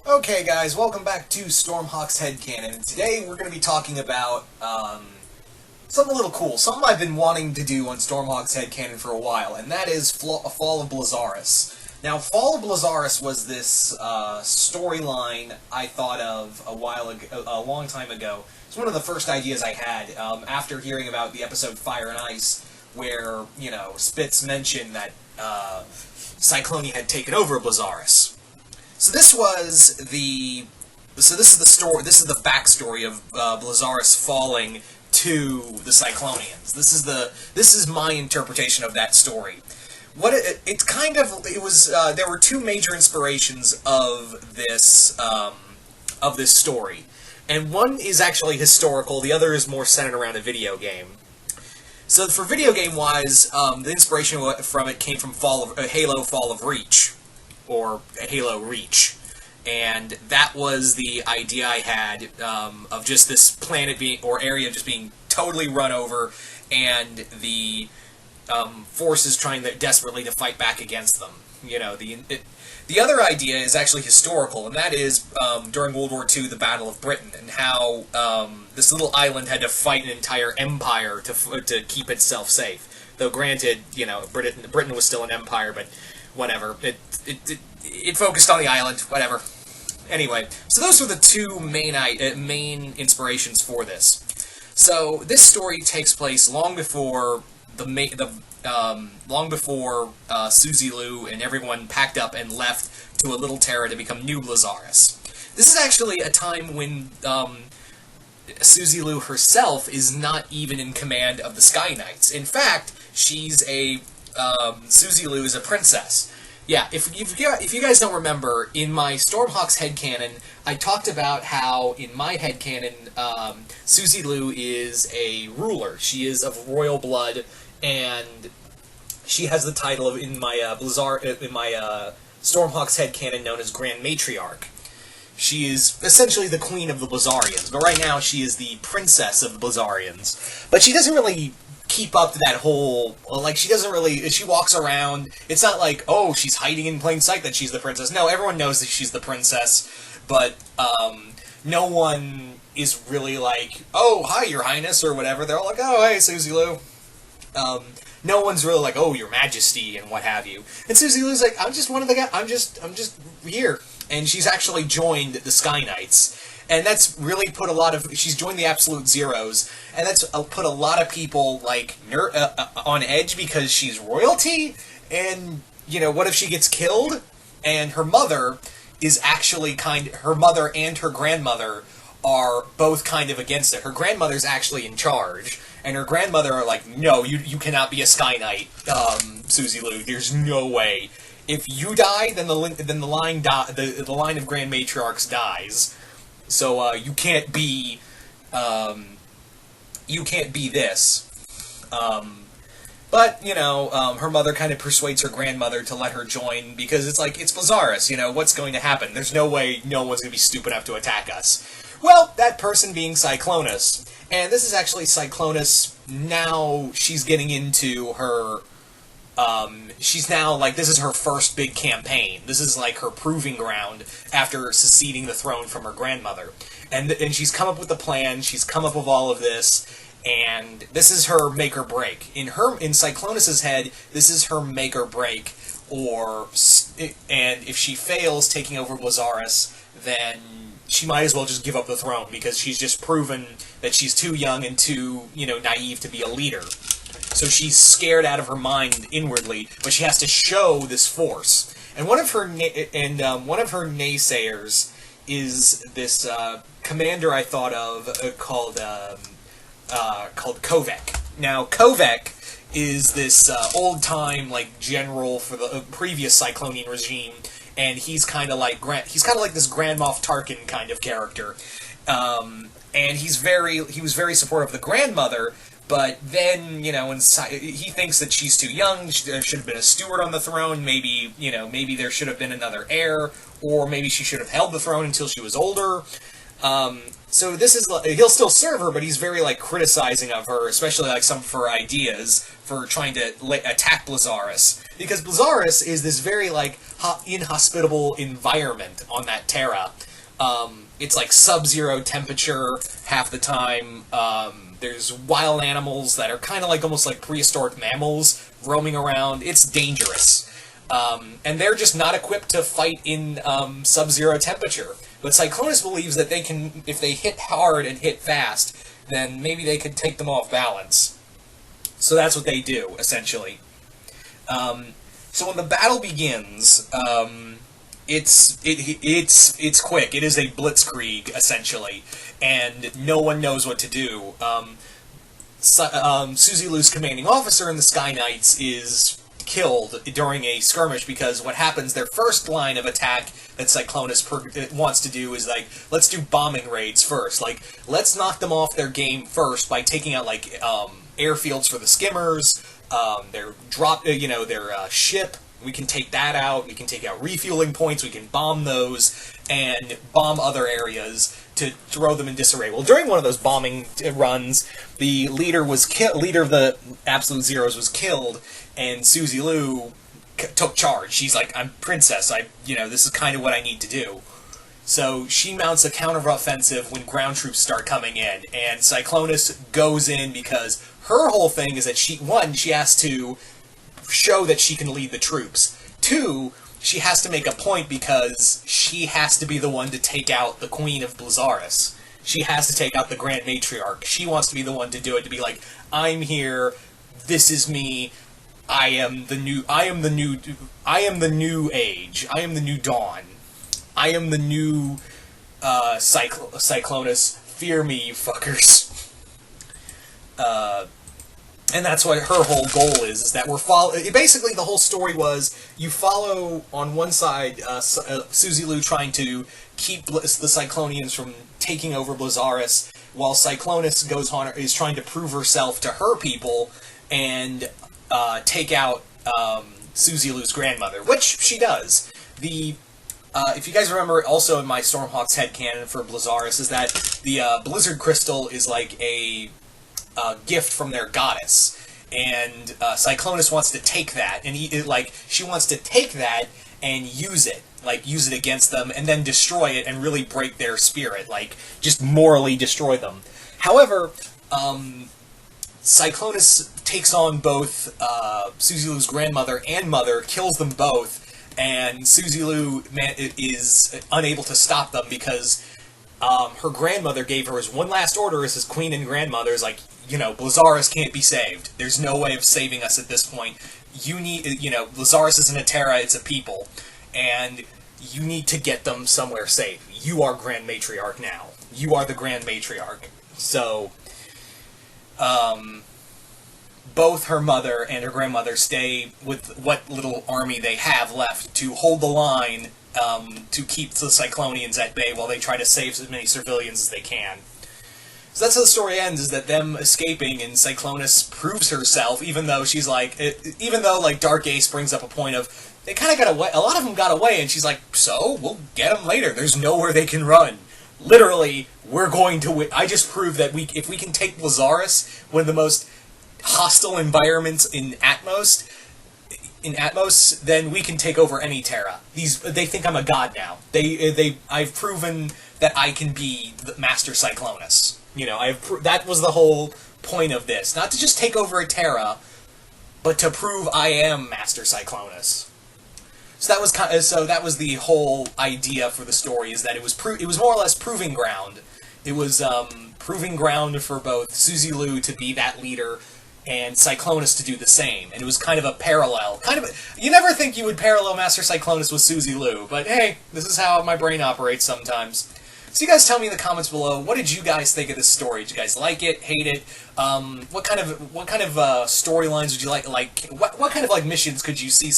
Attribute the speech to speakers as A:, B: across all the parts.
A: Okay guys, welcome back to Stormhawk's Headcannon, and today we're going to be talking about something a little cool, something I've been wanting to do on Stormhawk's Headcannon for a while, and that is Fall of Blizzaris. Now, Fall of Blizzaris was this storyline I thought of a long time ago. It's one of the first ideas I had after hearing about the episode Fire and Ice, where, Spitz mentioned that Cyclone had taken over Blizzaris. So this was the. So this is the story. This is the backstory of Blizzaris falling to the Cyclonians. This is my interpretation of that story. There were two major inspirations of this story, and one is actually historical. The other is more centered around a video game. So for video game wise, the inspiration from it came from Halo Fall of Reach, or Halo Reach, and that was the idea I had of just this planet area just being totally run over, and the forces trying desperately to fight back against them. The other idea is actually historical, and that is during World War II, the Battle of Britain, and how this little island had to fight an entire empire to keep itself safe. Though granted, Britain was still an empire, but whatever. It focused on the island. Whatever. Anyway, so those were the two main inspirations for this. So this story takes place long before Susie Lou and everyone packed up and left to a little Terra to become New Blizzaris. This is actually a time when Susie Lou herself is not even in command of the Sky Knights. In fact, Susie Lou is a princess. Yeah, if you guys don't remember, in my Stormhawk's headcanon, I talked about how, in my headcanon, Susie Lou is a ruler. She is of royal blood, and she has the title of, in my Stormhawk's headcanon, known as Grand Matriarch. She is essentially the queen of the Blizzarians, but right now she is the princess of the Blizzarians. But she doesn't really keep up to that whole, she walks around, it's not like, oh, she's hiding in plain sight that she's the princess. No, everyone knows that she's the princess, but no one is really like, oh, hi, your highness, or whatever. They're all like, oh, hey, Susie Lou. No one's really like, oh, your majesty, and what have you. And Susie Lou's like, I'm just one of the guys, I'm just here. And she's actually joined the Sky Knights. And that's really she's joined the Absolute Zeros, and that's put a lot of people, on edge because she's royalty, and, what if she gets killed? And her mother is actually her mother and her grandmother are both kind of against it. Her grandmother's actually in charge, and her grandmother are like, no, you cannot be a Sky Knight, Susie Lou, there's no way. If you die, then the line of Grand Matriarchs dies. So you can't be this. But her mother kind of persuades her grandmother to let her join because it's like, it's Blizzaris. What's going to happen? There's no way no one's going to be stupid enough to attack us. Well, that person being Cyclonus, and this is actually Cyclonus. Now she's getting into her. She's now, this is her first big campaign. This is, her proving ground after seceding the throne from her grandmother. And she's come up with a plan, she's come up with all of this, and this is her make or break. In Cyclonus's head, this is her make or break, and if she fails taking over Blizzaris, then she might as well just give up the throne, because she's just proven that she's too young and too, naive to be a leader. So she's scared out of her mind inwardly, but she has to show this force. And one of her naysayers is this commander I thought of called Kovac. Now Kovac is this old-time general for the previous Cyclonian regime, and he's kind of like this Grand Moff Tarkin kind of character. And he was very supportive of the grandmother. But then, he thinks that she's too young, there should have been a steward on the throne, maybe there should have been another heir, or maybe she should have held the throne until she was older. So this is, he'll still serve her, but he's very, like, criticizing of her, especially, like, some of her ideas for trying to attack Blizzaris. Because Blizzaris is this very, like, inhospitable environment on that Terra. It's, like, sub-zero temperature half the time. There's wild animals that are kind of like, almost like prehistoric mammals roaming around. It's dangerous. And they're just not equipped to fight in sub-zero temperature. But Cyclonus believes that they can, if they hit hard and hit fast, then maybe they could take them off balance. So that's what they do, essentially. So when the battle begins, it's quick. It is a blitzkrieg, essentially, and no one knows what to do. Susie Lou's commanding officer in the Sky Knights is killed during a skirmish because what happens, their first line of attack that Cyclonus wants to do is, like, let's do bombing raids first. Like, let's knock them off their game first by taking out, like, airfields for the skimmers, their ship. We can take that out. We can take out refueling points. We can bomb those and bomb other areas to throw them in disarray. Well, during one of those bombing runs, the leader of the Absolute Zeros was killed, and Susie Lou took charge. She's like, I'm princess. This is kind of what I need to do. So she mounts a counteroffensive when ground troops start coming in, and Cyclonus goes in because her whole thing is that she has to show that she can lead the troops. 2, she has to make a point because she has to be the one to take out the Queen of Blizzaris. She has to take out the Grand Matriarch. She wants to be the one to do it, to be like, I'm here, this is me, I am the new age, I am the new dawn, I am the new Cyclonus, fear me, you fuckers. And that's what her whole goal is that we're basically, the whole story was, you follow, on one side, Susie Lou trying to keep the Cyclonians from taking over Blizzaris, while Cyclonus is trying to prove herself to her people and take out Susie Lou's grandmother, which she does. If you guys remember, also in my Stormhawk's headcanon for Blizzaris, is that the Blizzard Crystal is like a gift from their goddess, and Cyclonus wants to take that, and she wants to take that and use it against them, and then destroy it and really break their spirit, like just morally destroy them. However, Cyclonus takes on both Susie Lou's grandmother and mother, kills them both, and Susie Lou is unable to stop them because her grandmother gave her as one last order as his queen and grandmother, is like, Blizzaris can't be saved. There's no way of saving us at this point. You need, Blizzaris isn't a Terra, it's a people. And you need to get them somewhere safe. You are Grand Matriarch now. You are the Grand Matriarch. So, both her mother and her grandmother stay with what little army they have left to hold the line, to keep the Cyclonians at bay while they try to save as many civilians as they can. So that's how the story ends, is that them escaping, and Cyclonus proves herself, even though Dark Ace brings up a point of, they kind of got away, a lot of them got away, and she's like, so, we'll get them later, there's nowhere they can run. Literally, we're going to win. I just proved that if we can take Blizzaris, one of the most hostile environments in Atmos, then we can take over any Terra. They think I'm a god now. I've proven that I can be the Master Cyclonus. That was the whole point of this. Not to just take over a Terra, but to prove I am Master Cyclonus. So that was the whole idea for the story, is that it was more or less proving ground. It was proving ground for both Susie Lou to be that leader and Cyclonus to do the same. And it was kind of a parallel. You never think you would parallel Master Cyclonus with Susie Lou, but hey, this is how my brain operates sometimes. So you guys tell me in the comments below, what did you guys think of this story? Did you guys like it, hate it? What kind of storylines would you like? What kind of missions could you see the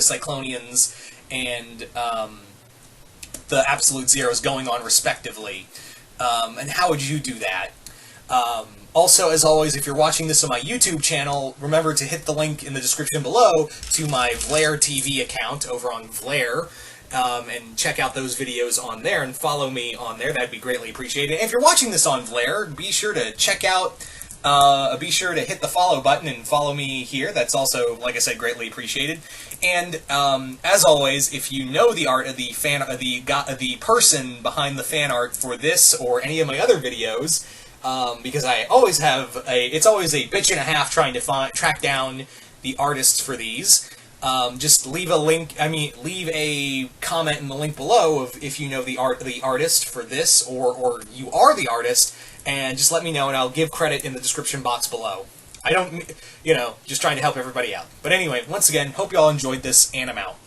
A: Cyclonians and the Absolute Zeros going on respectively? And how would you do that? Also, as always, if you're watching this on my YouTube channel, remember to hit the link in the description below to my Vlare TV account over on Vlare. and check out those videos on there and follow me on there. That'd be greatly appreciated. And if you're watching this on Vlare, be sure to check out, be sure to hit the follow button and follow me here. That's also, like I said, greatly appreciated. And as always, if you know the art of the person behind the fan art for this or any of my other videos, because I always have it's always a bitch and a half trying to track down the artists for these. Just leave a leave a comment in the link below if you know the artist for this, or you are the artist, and just let me know, and I'll give credit in the description box below. I don't, just trying to help everybody out. But anyway, once again, hope you all enjoyed this, and I'm out.